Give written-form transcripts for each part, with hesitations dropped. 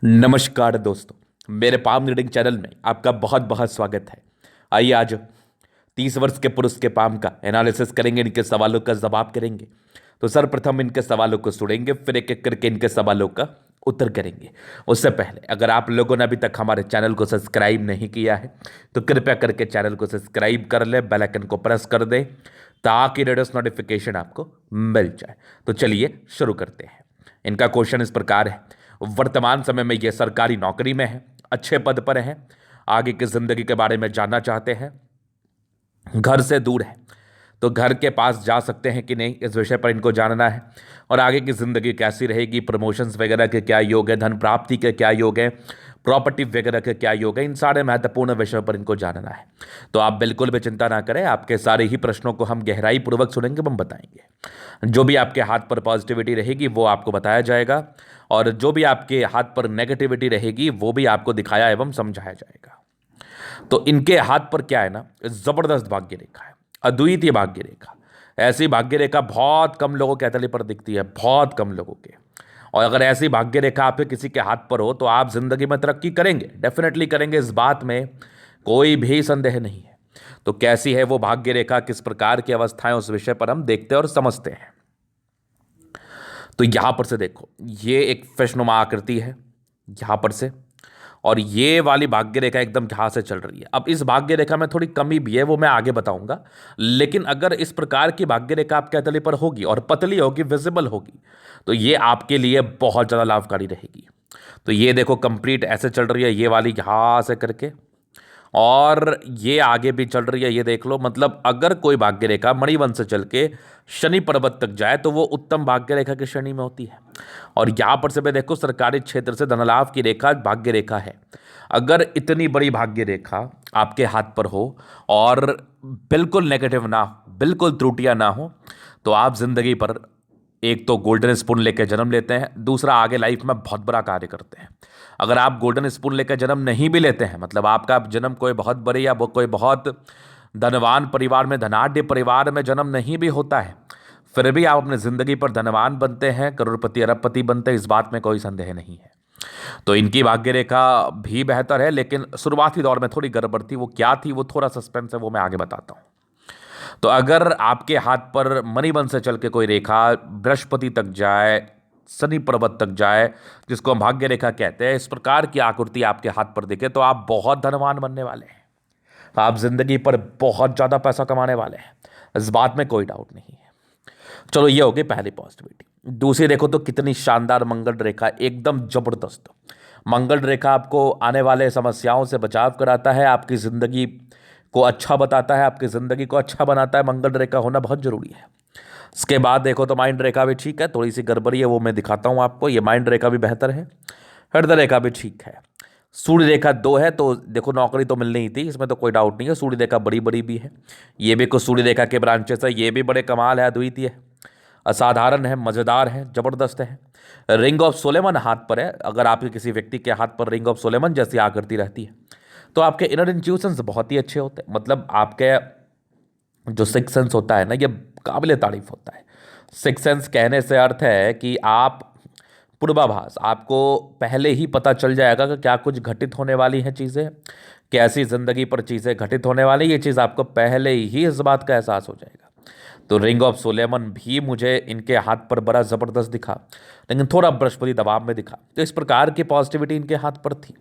नमस्कार दोस्तों, मेरे पाम रीडिंग चैनल में आपका बहुत बहुत स्वागत है। आइए आज 30 वर्ष के पुरुष के पाम का एनालिसिस करेंगे, इनके सवालों का जवाब करेंगे। तो सर्वप्रथम इनके सवालों को सुनेंगे, फिर एक एक करके इनके सवालों का उत्तर करेंगे। उससे पहले अगर आप लोगों ने अभी तक हमारे चैनल को सब्सक्राइब नहीं किया है तो कृपया करके चैनल को सब्सक्राइब कर ले, बेल आइकन को प्रेस कर दे ताकि लेटेस्ट नोटिफिकेशन आपको मिल जाए। तो चलिए शुरू करते हैं। इनका क्वेश्चन इस प्रकार है, वर्तमान समय में ये सरकारी नौकरी में है, अच्छे पद पर है, आगे की जिंदगी के बारे में जानना चाहते हैं, घर से दूर है तो घर के पास जा सकते हैं कि नहीं, इस विषय पर इनको जानना है। और आगे की जिंदगी कैसी रहेगी, प्रमोशंस वगैरह के क्या योग है, धन प्राप्ति के क्या योग है, प्रॉपर्टी वगैरह के क्या योग है, इन सारे महत्वपूर्ण विषयों पर इनको जानना है। तो आप बिल्कुल भी चिंता ना करें, आपके सारे ही प्रश्नों को हम गहराई पूर्वक सुनेंगे, हम बताएंगे। जो भी आपके हाथ पर पॉजिटिविटी रहेगी वो आपको बताया जाएगा, और जो भी आपके हाथ पर नेगेटिविटी रहेगी वो भी आपको दिखाया एवं समझाया जाएगा। तो इनके हाथ पर क्या है ना, जबरदस्त भाग्य रेखा है, अद्वितीय भाग्य रेखा। ऐसी भाग्य रेखा बहुत कम लोगों के हथेली पर दिखती है, बहुत कम लोगों के। और अगर ऐसी भाग्य रेखा आपके किसी के हाथ पर हो तो आप जिंदगी में तरक्की करेंगे, डेफिनेटली करेंगे, इस बात में कोई भी संदेह नहीं है। तो कैसी है वो भाग्य रेखा, किस प्रकार की अवस्थाएं, उस विषय पर हम देखते और समझते हैं। तो यहां पर से देखो, ये एक फिशनुमा आकृति है यहां पर से, और ये वाली भाग्य रेखा एकदम यहां से चल रही है। अब इस भाग्य रेखा में थोड़ी कमी भी है, वो मैं आगे बताऊंगा। लेकिन अगर इस प्रकार की भाग्य रेखा आपके हथेली पर होगी और पतली होगी, विजिबल होगी, तो ये आपके लिए बहुत ज़्यादा लाभकारी रहेगी। तो ये देखो कंप्लीट ऐसे चल रही है, ये वाली यहां से करके, और ये आगे भी चल रही है, ये देख लो। मतलब अगर कोई भाग्य रेखा मणिवन से चल के शनि पर्वत तक जाए तो वो उत्तम भाग्य रेखा की श्रेणी में होती है। और यहां पर से भी देखो, सरकारी क्षेत्र से धनलाभ की रेखा भाग्य रेखा है। अगर इतनी बड़ी भाग्य रेखा आपके हाथ पर हो और बिल्कुल नेगेटिव ना हो, बिल्कुल त्रुटियां ना हो, तो आप जिंदगी पर एक तो गोल्डन स्पून लेकर जन्म लेते हैं, दूसरा आगे लाइफ में बहुत बड़ा कार्य करते हैं। अगर आप गोल्डन स्पून लेकर जन्म नहीं भी लेते हैं, मतलब आपका जन्म कोई बहुत बड़े या कोई बहुत धनवान परिवार में, धनाढ़ परिवार में जन्म नहीं भी होता है, फिर भी आप अपनी जिंदगी पर धनवान बनते हैं, करोड़पति अरबपति बनते हैं, इस बात में कोई संदेह नहीं है। तो इनकी भाग्य रेखा भी बेहतर है, लेकिन शुरुआती दौर में थोड़ी गड़बड़ थी। वो क्या थी, वो थोड़ा सस्पेंस है, वो मैं आगे बताता हूँ। तो अगर आपके हाथ पर मणिबन से चल के कोई रेखा बृहस्पति तक जाए, शनि पर्वत तक जाए, जिसको हम भाग्य रेखा कहते हैं, इस प्रकार की आकृति आपके हाथ पर दिखे, तो आप बहुत धनवान बनने वाले हैं, आप जिंदगी पर बहुत ज़्यादा पैसा कमाने वाले हैं, इस बात में कोई डाउट नहीं है। चलो, ये हो गई पहली पॉजिटिविटी। दूसरी देखो तो कितनी शानदार मंगल रेखा, एकदम जबरदस्त। मंगल रेखा आपको आने वाले समस्याओं से बचाव कराता है, आपकी ज़िंदगी को अच्छा बताता है, आपकी ज़िंदगी को अच्छा बनाता है। मंगल रेखा होना बहुत ज़रूरी है। इसके बाद देखो तो माइंड रेखा भी ठीक है, थोड़ी सी गड़बड़ी है, वो मैं दिखाता हूँ आपको। ये माइंड रेखा भी बेहतर है, हृदय रेखा भी ठीक है। सूर्य रेखा 2 है, तो देखो नौकरी तो मिलनी ही थी, इसमें तो कोई डाउट नहीं है। सूर्य रेखा बड़ी बड़ी भी है, ये भी कुछ सूर्य रेखा के ब्रांचेस है, ये भी बड़े कमाल है, अद्वितीय है, असाधारण है, मज़ेदार है, ज़बरदस्त है। रिंग ऑफ सोलेमन हाथ पर है। अगर आपके किसी व्यक्ति के हाथ पर रिंग ऑफ सोलेमन जैसी आकृति रहती है तो आपके इनर इंट्यूशंस बहुत ही अच्छे होते हैं। मतलब आपके जो सिक्स सेंस होता है ना, ये काबिल तारीफ होता है। सिक्स सेंस कहने से अर्थ है कि आप पूर्वाभास, आपको पहले ही पता चल जाएगा कि क्या कुछ घटित होने वाली हैं चीज़ें, कैसी ज़िंदगी पर चीज़ें घटित होने वाली, ये चीज़ आपको पहले ही इस बात का एहसास हो जाएगा। तो रिंग ऑफ सोलेमन भी मुझे इनके हाथ पर बड़ा ज़बरदस्त दिखा, लेकिन थोड़ा बृहस्पति दबाव में दिखा। तो इस प्रकार की पॉजिटिविटी इनके हाथ पर थी।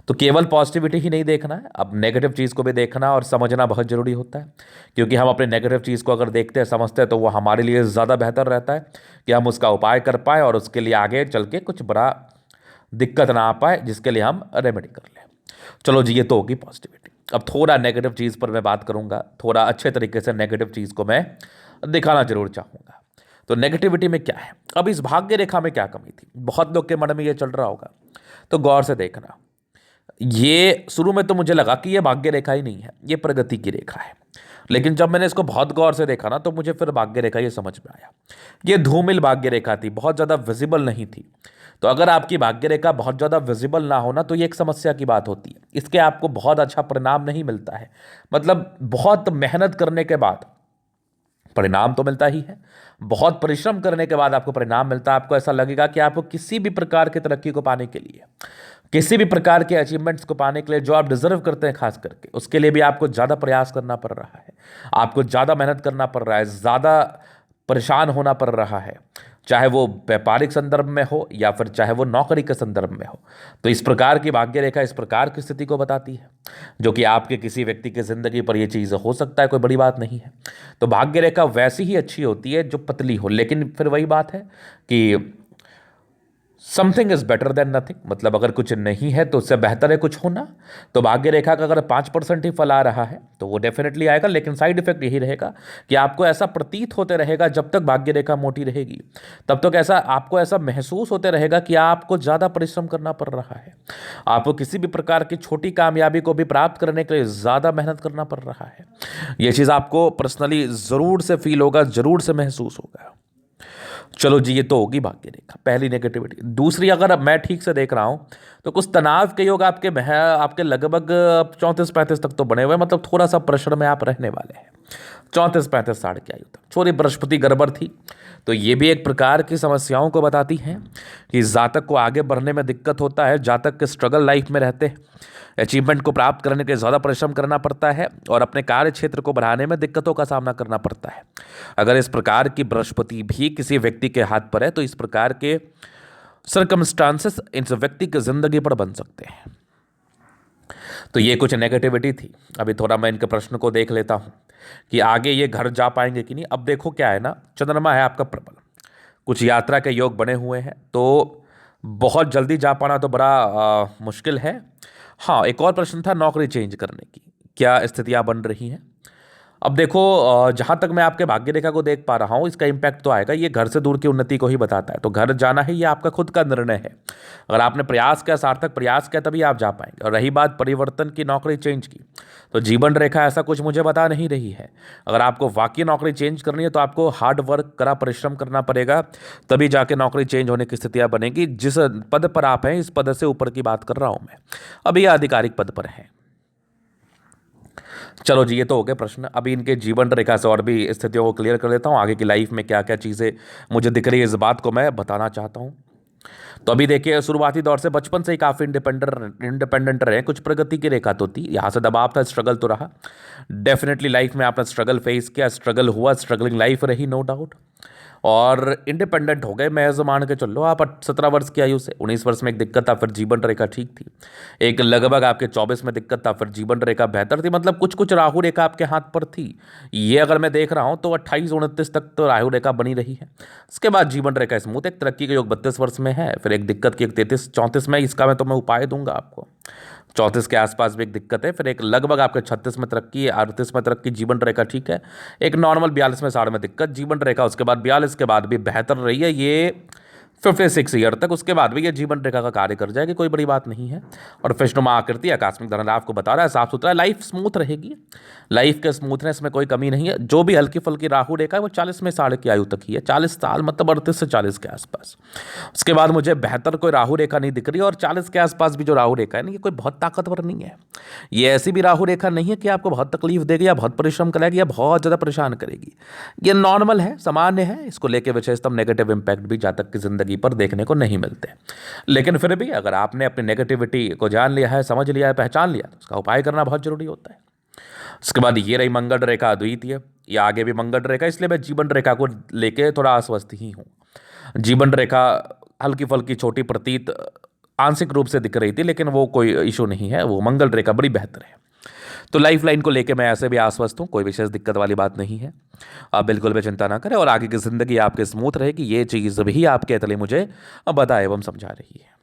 तो केवल पॉजिटिविटी ही नहीं देखना है, अब नेगेटिव चीज़ को भी देखना और समझना बहुत ज़रूरी होता है। क्योंकि हम अपने नेगेटिव चीज़ को अगर देखते हैं, समझते हैं, तो वो हमारे लिए ज़्यादा बेहतर रहता है कि हम उसका उपाय कर पाए और उसके लिए आगे चल के कुछ बड़ा दिक्कत ना आ पाए, जिसके लिए हम रेमेडी कर लें। चलो जी, ये तो होगी पॉजिटिविटी। अब थोड़ा नेगेटिव चीज़ पर मैं बात करूँगा, थोड़ा अच्छे तरीके से नेगेटिव चीज़ को मैं दिखाना जरूर चाहूँगा। तो नेगेटिविटी में क्या है, अब इस भाग्य रेखा में क्या कमी थी, बहुत लोग के मन में ये चल रहा होगा, तो गौर से देखना। ये शुरू में तो मुझे लगा कि ये भाग्य रेखा ही नहीं है, ये प्रगति की रेखा है। लेकिन जब मैंने इसको बहुत गौर से देखा ना, तो मुझे फिर भाग्य रेखा ये समझ में आया। ये धूमिल भाग्य रेखा थी, बहुत ज़्यादा विजिबल नहीं थी। तो अगर आपकी भाग्य रेखा बहुत ज़्यादा विजिबल ना होना, तो ये एक समस्या की बात होती है, इसके आपको बहुत अच्छा परिणाम नहीं मिलता है। मतलब बहुत मेहनत करने के बाद परिणाम तो मिलता ही है। बहुत परिश्रम करने के बाद आपको परिणाम मिलता है। आपको ऐसा लगेगा कि आपको किसी भी प्रकार की तरक्की को पाने के लिए, किसी भी प्रकार के अचीवमेंट्स को पाने के लिए जो आप डिजर्व करते हैं खास करके, उसके लिए भी आपको ज़्यादा प्रयास करना पड़ रहा है, आपको ज़्यादा मेहनत करना पड़ रहा है, ज़्यादा परेशान होना पड़ रहा है, चाहे वो व्यापारिक संदर्भ में हो या फिर चाहे वो नौकरी के संदर्भ में हो। तो इस प्रकार की भाग्य रेखा इस प्रकार की स्थिति को बताती है, जो कि आपके किसी व्यक्ति की जिंदगी पर यह चीज़ हो सकता है, कोई बड़ी बात नहीं है। तो भाग्य रेखा वैसी ही अच्छी होती है जो पतली हो, लेकिन फिर वही बात है कि something is better than nothing, मतलब अगर कुछ नहीं है तो उससे बेहतर है कुछ होना। तो भाग्य रेखा का अगर 5% ही फल आ रहा है तो वो डेफिनेटली आएगा, लेकिन साइड इफेक्ट यही रहेगा कि आपको ऐसा प्रतीत होते रहेगा जब तक भाग्य रेखा मोटी रहेगी, तब तक ऐसा आपको ऐसा महसूस होते रहेगा कि आपको ज़्यादा परिश्रम करना पड़ रहा है, आपको किसी भी प्रकार की छोटी कामयाबी को भी प्राप्त करने के लिए ज़्यादा मेहनत करना पड़ रहा है। ये चीज़ आपको पर्सनली ज़रूर से फील होगा, ज़रूर से महसूस होगा। चलो जी, ये तो होगी भाग्य रेखा, पहली नेगेटिविटी। दूसरी, अगर अब मैं ठीक से देख रहा हूं तो कुछ तनाव के योग आपके लगभग 34-35 तक तो बने हुए, मतलब थोड़ा सा प्रेशर में आप रहने वाले हैं 34-35 साल की आयु तक। छोटी बृहस्पति गड़बड़ थी, तो ये भी एक प्रकार की समस्याओं को बताती हैं कि जातक को आगे बढ़ने में दिक्कत होता है, जातक के स्ट्रगल लाइफ में रहते हैं, अचीवमेंट को प्राप्त करने के लिए ज़्यादा परिश्रम करना पड़ता है और अपने कार्य क्षेत्र को बढ़ाने में दिक्कतों का सामना करना पड़ता है। अगर इस प्रकार की बृहस्पति भी किसी व्यक्ति के हाथ पर है तो इस प्रकार के सर्कमस्टांसेस इस व्यक्ति की जिंदगी पर बन सकते हैं। तो ये कुछ नेगेटिविटी थी। अभी थोड़ा मैं इनके प्रश्न को देख लेता हूँ कि आगे ये घर जा पाएंगे कि नहीं। अब देखो क्या है ना, चंद्रमा है आपका प्रबल, कुछ यात्रा के योग बने हुए हैं, तो बहुत जल्दी जा पाना तो बड़ा मुश्किल है। हाँ, एक और प्रश्न था नौकरी चेंज करने की, क्या स्थितियाँ बन रही हैं। अब देखो, जहाँ तक मैं आपके भाग्य रेखा को देख पा रहा हूँ, इसका इम्पैक्ट तो आएगा, ये घर से दूर की उन्नति को ही बताता है। तो घर जाना है, ये आपका खुद का निर्णय है। अगर आपने प्रयास किया, सार्थक प्रयास किया, तभी आप जा पाएंगे। और रही बात परिवर्तन की, नौकरी चेंज की, तो जीवन रेखा ऐसा कुछ मुझे बता नहीं रही है। अगर आपको वाकई नौकरी चेंज करनी है तो आपको हार्ड वर्क करा परिश्रम करना पड़ेगा, तभी जाके नौकरी चेंज होने की स्थितियाँ बनेगी। जिस पद पर आप हैं, इस पद से ऊपर की बात कर रहा हूँ मैं, अभी ये आधिकारिक पद पर है। चलो जी, ये तो हो गए प्रश्न। अभी इनके जीवन रेखा से और भी स्थितियों को क्लियर कर देता हूँ। आगे की लाइफ में क्या क्या चीज़ें मुझे दिख रही है, इस बात को मैं बताना चाहता हूँ। तो अभी देखिए, शुरुआती दौर से बचपन से ही काफ़ी इंडिपेंडेंट रहे। कुछ प्रगति की रेखा तो थी, यहाँ से दबाव था, स्ट्रगल तो रहा। डेफिनेटली लाइफ में आपने स्ट्रगल फेस किया, स्ट्रगल हुआ, स्ट्रगलिंग लाइफ रही, नो डाउट। और इंडिपेंडेंट हो गए, महज मान के चलो आप 17 वर्ष की आयु से। 19 वर्ष में एक दिक्कत था, फिर जीवन रेखा ठीक थी। एक लगभग आपके 24 में दिक्कत था, फिर जीवन रेखा बेहतर थी। मतलब कुछ कुछ राहु रेखा आपके हाथ पर थी। ये अगर मैं देख रहा हूं तो 28-29 तक तो राहु रेखा बनी रही है। उसके बाद जीवन रेखा स्मूथ, एक तरक्की के योग 32 वर्ष में है, फिर एक दिक्कत की एक 33-34 में। इसका मैं उपाय दूंगा आपको। 34 के आसपास भी एक दिक्कत है, फिर एक लगभग आपके 36 में तरक्की, 38 में तरक्की, जीवन रेखा ठीक है। एक नॉर्मल 42 में 60 में दिक्कत, जीवन रेखा उसके बाद 42 के बाद भी बेहतर रही है ये 56 ईयर तक। उसके बाद भी ये जीवन रेखा का कार्य कर जाएगी, कोई बड़ी बात नहीं है। और फिष्णुमा आकृति, आकस्मिक धन लाभ को बता रहा है, साफ सुथरा, लाइफ स्मूथ रहेगी। लाइफ के स्मूथनेस में कोई कमी नहीं है। जो भी हल्की फुल्की राहु रेखा है वो 40 में 60 की आयु तक ही है, 40 साल मतलब 38 से 40 के आसपास। उसके बाद मुझे बेहतर कोई राहु रेखा नहीं दिख रही। और 40 के आसपास भी जो राहु रेखा है ना, ये कोई बहुत ताकतवर नहीं है। ये ऐसी भी राहु रेखा नहीं है कि आपको बहुत तकलीफ देगी या बहुत परिश्रम कराएगी या बहुत ज़्यादा परेशान करेगी। ये नॉर्मल है, सामान्य है। इसको लेकर विशेषतम नेगेटिव इंपैक्ट भी जातक की जिंदगी पर देखने को नहीं मिलते। लेकिन फिर भी अगर आपने अपनी नेगेटिविटी को जान लिया है, समझ लिया है, पहचान लिया, तो उसका उपाय करना बहुत जरूरी होता है। उसके बाद ये रही मंगल रेखा अद्वितीय, या आगे भी मंगल रेखा, इसलिए मैं जीवन रेखा को लेके थोड़ा अस्वस्थ ही हूँ। जीवन रेखा हल्की फुल्की छोटी प्रतीत आंशिक रूप से दिख रही थी, लेकिन वो कोई इशू नहीं है, वो मंगल रेखा बड़ी बेहतर है। तो लाइफ लाइन को लेके मैं ऐसे भी आश्वस्त हूँ, कोई विशेष दिक्कत वाली बात नहीं है। आप बिल्कुल भी चिंता ना करें और आगे की ज़िंदगी आपकी स्मूथ रहेगी, ये चीज़ भी आपके अतले मुझे बता एवं समझा रही है।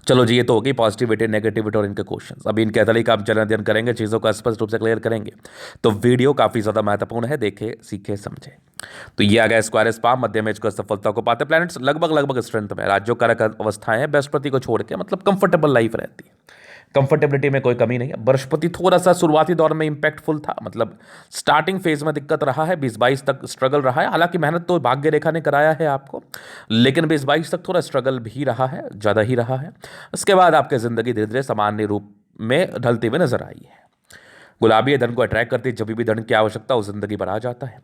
चलो जी, ये तो होगी पॉजिटिविटी, नेगेटिविटी और इनके क्वेश्चंस। अभी इनके अतले का आप जन अध्ययन करेंगे, चीज़ों को स्पष्ट रूप से क्लियर करेंगे। तो वीडियो काफ़ी ज़्यादा महत्वपूर्ण है, देखे सीखे समझे। तो ये आ गया स्क्वायर स्पाम, मध्य में इसको सफलता को पाते प्लैनेट्स लगभग स्ट्रेंथ में, राज्यों कारक अवस्थाएं हैं बृहस्पति को छोड़ के, मतलब कंफर्टेबल लाइफ रहती है, कंफर्टेबिलिटी में कोई कमी नहीं है। बृहस्पति थोड़ा सा शुरुआती दौर में इंपैक्टफुल था, मतलब स्टार्टिंग फेज में दिक्कत रहा है, 20-22 तक स्ट्रगल रहा है। हालांकि मेहनत तो भाग्य रेखा ने कराया है आपको, लेकिन 20-22 तक थोड़ा स्ट्रगल भी रहा है, ज़्यादा ही रहा है। उसके बाद आपकी ज़िंदगी धीरे धीरे सामान्य रूप में ढलती हुई नजर आई है। गुलाबी है, धन को अट्रैक्ट करती है, जब भी धन की आवश्यकता हो जिंदगी बढ़ा जाता है।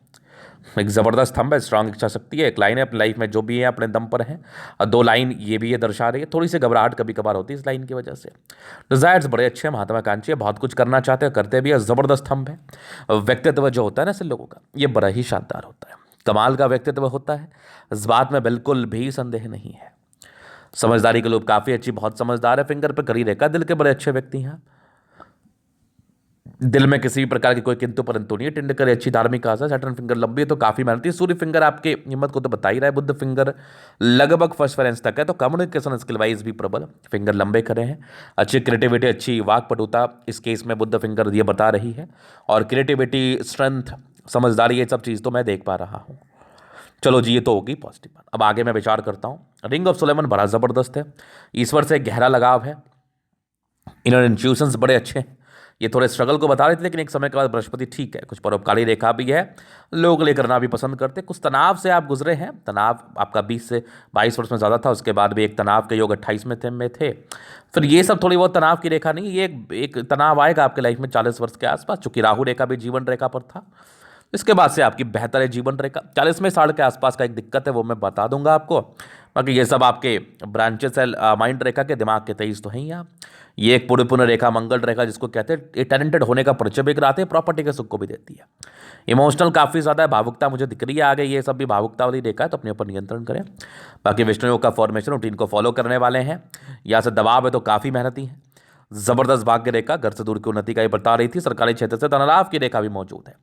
एक जबरदस्त स्तंभ है, स्ट्रांग इच्छा शक्ति है, एक लाइन है अपनी लाइफ में जो भी है अपने दम पर है, और दो लाइन ये भी ये दर्शा रही है थोड़ी सी घबराहट कभी कभार होती है इस लाइन की वजह से। डिजायर्स बड़े अच्छे हैं, महत्वाकांक्षी है, बहुत कुछ करना चाहते हैं, करते भी है, जबरदस्त स्तंभ है। व्यक्तित्व जो होता है ना ऐसे लोगों का, ये बड़ा ही शानदार होता है, कमाल का व्यक्तित्व होता है, इस बात में बिल्कुल भी संदेह नहीं है। समझदारी के लोग काफी अच्छी, बहुत समझदार है, फिंगर पे करी रेखा, दिल के बड़े अच्छे व्यक्ति हैं। दिल में किसी भी प्रकार की कोई किंतु परंतु नहीं है। टिंडकर अच्छी धार्मिक आशा है, सैटर्न फिंगर लंबी है तो काफी मेहनती है। सूर्य फिंगर आपके हिम्मत को तो बता ही रहा है। बुद्ध फिंगर लगभग फर्स्ट रेंज तक है, तो कम्युनिकेशन स्किल वाइज भी प्रबल, फिंगर लंबे खड़े हैं। अच्छी क्रिएटिविटी, अच्छी वाकपटुता इस केस में बुद्ध फिंगर ये बता रही है, और क्रिएटिविटी, स्ट्रेंथ, समझदारी, ये सब चीज़ तो मैं देख पा रहा हूँ। चलो जी, ये तो होगी पॉजिटिव बात। अब आगे मैं विचार करता हूँ। रिंग ऑफ सोलेमन बड़ा ज़बरदस्त है, ईश्वर से गहरा लगाव है, इनर इंट्यूशंस बड़े अच्छे हैं। ये थोड़े स्ट्रगल को बता रहे थे, लेकिन एक समय के बाद बृहस्पति ठीक है, कुछ परोपकारी रेखा भी है, लोग ले करना भी पसंद करते, कुछ तनाव से आप गुजरे हैं। तनाव आपका 20 से 22 वर्ष में ज़्यादा था, उसके बाद भी एक तनाव के योग 28 में थे। फिर ये सब थोड़ी बहुत तनाव की रेखा नहीं, ये एक तनाव आएगा आपके लाइफ में 40 वर्ष के आसपास, चूंकि राहु रेखा भी जीवन रेखा पर था। इसके बाद से आपकी बेहतर है जीवन रेखा। 40वें साल के आसपास का एक दिक्कत है, वो मैं बता दूंगा आपको। बाकी ये सब आपके ब्रांचेस है माइंड रेखा के, दिमाग के 23 तो हैं ही आप। ये एक पूरी पुण्य रेखा, मंगल रेखा जिसको कहते हैं, ये टैलेंटेड होने का परिचय भी कराते हैं, प्रॉपर्टी के सुख को भी देती है। इमोशनल काफ़ी ज़्यादा है, भावुकता मुझे दिख रही है आगे, ये सब भी भावुकता वाली रेखा है, तो अपने ऊपर नियंत्रण करें। बाकी विष्णु योग का फॉर्मेशन रूटीन को फॉलो करने वाले हैं, यहाँ से दबाव है तो काफ़ी मेहनती है। जबरदस्त भाग्य रेखा, घर से दूर की उन्नति का ही बता रही थी। सरकारी क्षेत्र से धनलाभ की रेखा भी मौजूद है,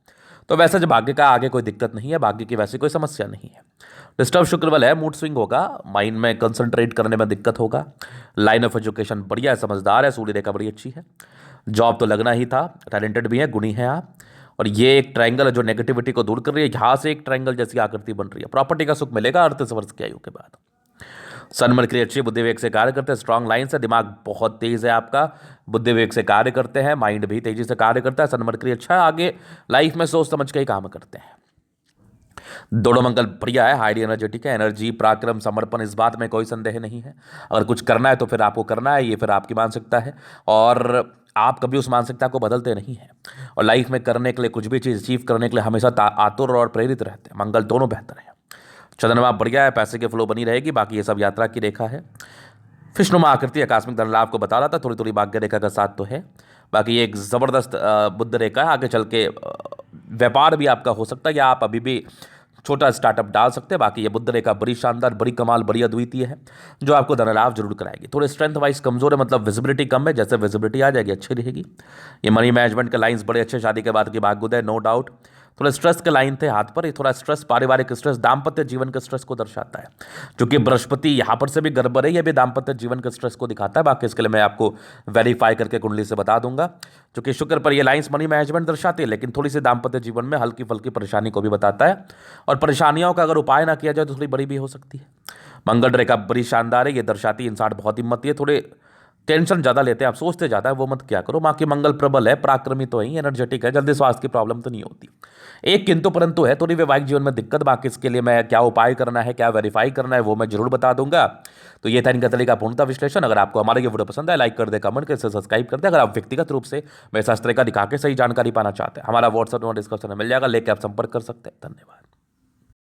तो वैसे जो भाग्य का आगे कोई दिक्कत नहीं है, भाग्य की वैसे कोई समस्या नहीं है। डिस्टर्ब शुक्र बल है, मूड स्विंग होगा, माइंड में कंसंट्रेट करने में दिक्कत होगा। लाइन ऑफ एजुकेशन बढ़िया है, समझदार है, सूर्य रेखा बड़ी अच्छी है। जॉब तो लगना ही था, टैलेंटेड भी है, गुणी है आप। और ये एक ट्रायंगल है जो नेगेटिविटी को दूर कर रही है, यहाँ से एक ट्रायंगल जैसी आकृति बन रही है। प्रॉपर्टी का सुख मिलेगा 38 वर्ष की आयु के बाद। सन मरकरी अच्छी बुद्धि विवेक से कार्य करते हैं, स्ट्रांग लाइन से, दिमाग बहुत तेज है आपका, बुद्धि विवेक से कार्य करते हैं, माइंड भी तेजी से कार्य करता है। सन मरकरी अच्छा है, आगे लाइफ में सोच समझ के ही काम करते हैं। दोनों मंगल बढ़िया है, हाईली एनर्जेटिक है, एनर्जी, पराक्रम, समर्पण, इस बात में कोई संदेह नहीं है। अगर कुछ करना है तो फिर आपको करना है, ये फिर आपकी मानसिकता है, और आप कभी उस मानसिकता को बदलते नहीं हैं। और लाइफ में करने के लिए, कुछ भी चीज़ अचीव करने के लिए हमेशा आतुर और प्रेरित रहते हैं। मंगल दोनों बेहतर है, चंद्रमा बढ़िया है, पैसे के फ्लो बनी रहेगी। बाकी ये सब यात्रा की रेखा है। फिष्णुमा आकृति आकस्मिक धन लाभ को बता रहा था, थोड़ी थोड़ी भाग्य रेखा का साथ तो है। बाकी ये एक ज़बरदस्त बुद्ध रेखा है, आगे चल के व्यापार भी आपका हो सकता है, या आप अभी भी छोटा स्टार्टअप डाल सकते हैं। बाकी ये बुद्ध रेखा बड़ी शानदार, बड़ी कमाल, बड़ी अद्वितीय है, जो आपको धन लाभ जरूर कराएगी। थोड़े स्ट्रेंथ वाइज कमजोर है, मतलब विजिबिलिटी कम है, जैसे विजिबिलिटी आ जाएगी अच्छी रहेगी। ये मनी मैनेजमेंट के लाइंस बड़े अच्छे, शादी के बाद की भाग्योदय, नो डाउट। थोड़ा स्ट्रेस के लाइन थे हाथ पर, ये थोड़ा स्ट्रेस, पारिवारिक स्ट्रेस, दाम्पत्य जीवन के स्ट्रेस को दर्शाता है। क्योंकि बृहस्पति यहाँ पर से भी गड़बड़ है, ये भी दाम्पत्य जीवन के स्ट्रेस को दिखाता है। बाकी इसके लिए मैं आपको वेरीफाई करके कुंडली से बता दूंगा। क्योंकि शुक्र पर ये लाइंस मनी मैनेजमेंट दर्शाती है, लेकिन थोड़ी सी दाम्पत्य जीवन में हल्की फल्की परेशानी को भी बताता है, और परेशानियों का अगर उपाय ना किया जाए तो थोड़ी बड़ी भी हो सकती है। मंगल रेखा बड़ी शानदार है, ये दर्शाती इंसान बहुत हिम्मती है, थोड़े टेंशन ज़्यादा लेते हैं, आप सोचते ज़्यादा है, वो मत क्या करो। माँ की मंगल प्रबल है, पराक्रमी तो ही, एनर्जेटिक है, जल्दी स्वास्थ्य की प्रॉब्लम तो नहीं होती। एक किंतु परंतु है, थोड़ी वैवाहिक जीवन में दिक्कत। बाकी इसके लिए मैं क्या उपाय करना है, क्या वेरीफाई करना है, वो मैं जरूर बता दूंगा। तो ये था इनका तरीका पूर्णता विश्लेषण। अगर आपको हमारा ये वीडियो पसंद है, लाइक कर दे, कमेंट कर, सब्सक्राइब कर दे। अगर आप व्यक्तिगत रूप से मेरे शास्त्र का दिखा के सही जानकारी पाना चाहते हैं, हमारा व्हाट्सएप नंबर डिस्क्रिप्शन में मिल जाएगा, लेके आप संपर्क कर सकते हैं। धन्यवाद।